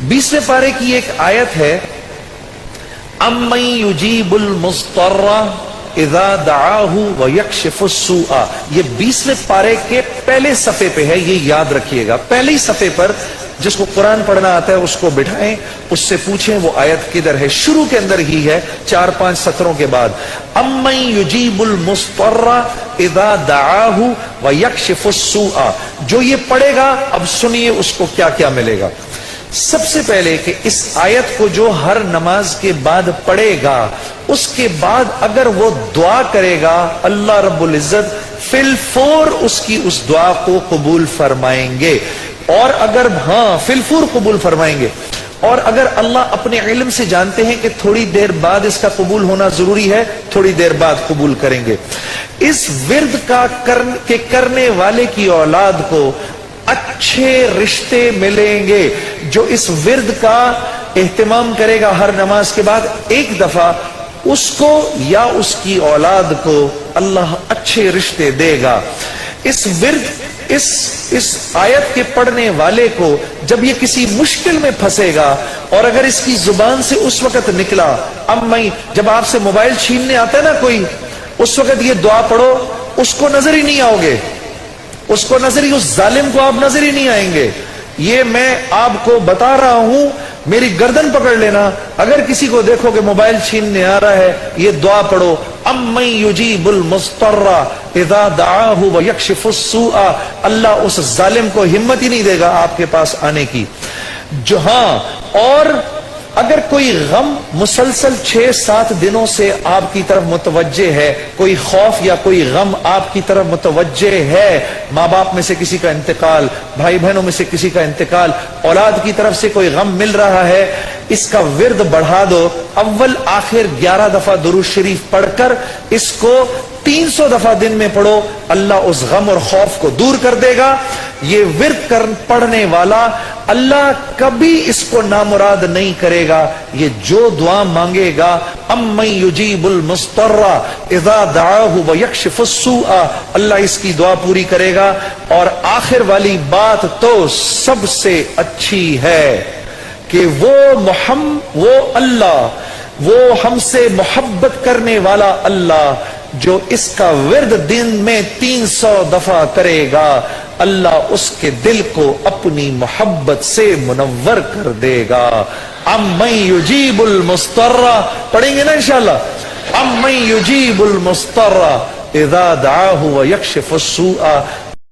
20वें पारे की एक आयत है, अम्मन युजीबुल मुस्तर्रा इज़ा दआहु व यक्शिफुस सूआ। ये 20वें पारे के पहले सफ़े पे है, ये याद रखिएगा। पहले ही सफ़े पर जिसको कुरान पढ़ना आता है उसको बिठाएं, उससे पूछें वो आयत किधर है। शुरू के अंदर ही है, 4-5 सत्रों के बाद। अम्मन युजीबुल मुस्तर्रा इज़ा दआहु व यक्शिफुस सूआ। जो ये पढ़ेगा, अब सुनिए उसको क्या क्या मिलेगा। सबसे पहले कि इस आयत को जो हर नमाज के बाद पढ़ेगा, उसके बाद अगर वो दुआ करेगा, अल्लाह रब्बुल इज्जत फिलफौर उसकी उस दुआ को कबूल फरमाएंगे। और अगर फिलफौर कबूल फरमाएंगे। और अगर अल्लाह अपने इल्म से जानते हैं कि थोड़ी देर बाद इसका कबूल होना जरूरी है, थोड़ी देर बाद कबूल करेंगे। इस विर्द का करने वाले की औलाद को अच्छे रिश्ते मिलेंगे। जो इस विर्द का एहतमाम करेगा हर नमाज के बाद एक दफा, उसको या उसकी औलाद को अल्लाह अच्छे रिश्ते देगा। इस विर्द इस आयत के पढ़ने वाले को जब ये किसी मुश्किल में फंसेगा, और अगर इसकी जुबान से उस वक्त निकला, अब मैं जब आपसे मोबाइल छीनने आता है ना कोई, उस वक्त ये दुआ पढ़ो, उसको नजर ही नहीं आओगे, उसको नजर ही, उस जालिम को आप नजर ही नहीं आएंगे। ये मैं आपको बता रहा हूं, मेरी गर्दन पकड़ लेना। अगर किसी को देखोगे मोबाइल छीनने आ रहा है, ये दुआ पढ़ो, अम्मन युजीबुल मुस्तर्रा इज़ा दआहु व यक्शिफुस सूआ। अल्लाह उस जालिम को हिम्मत ही नहीं देगा आपके पास आने की। जो और अगर कोई गम मुसलसल 6-7 दिनों से आपकी तरफ मुतवज्जे है, कोई खौफ या कोई गम आपकी तरफ मुतवज्जे है, माँ बाप में से किसी का इंतकाल, भाई बहनों में से किसी का इंतकाल, औलाद की तरफ से कोई गम मिल रहा है, इसका विर्द बढ़ा दो। अव्वल आखिर 11 दफा दुरूद शरीफ पढ़कर इसको 300 दफा दिन में पढ़ो, अल्लाह उस गम और खौफ को दूर कर देगा। ये विर्द पढ़ने वाला अल्लाह कभी इसको नामुराद नहीं करेगा। ये जो दुआ मांगेगा, अम्मन युजीबुल मुस्तर्रा इज़ा दआहु व यक्शिफुस सूआ, अल्लाह इसकी दुआ पूरी करेगा। और आखिर वाली बात तो सबसे अच्छी है कि वो अल्लाह, वो हमसे मोहब्बत करने वाला अल्लाह जो इसका विर्द दिन में 300 दफा करेगा, अल्लाह उसके दिल को अपनी मोहब्बत से मुनव्वर कर देगा। अम्मन युजीबुल मुस्तर्रा पढ़ेंगे ना इंशाअल्लाह। अम्मन युजीबुल मुस्तर्रा इज़ा दआहु व यक्शिफुस सूआ।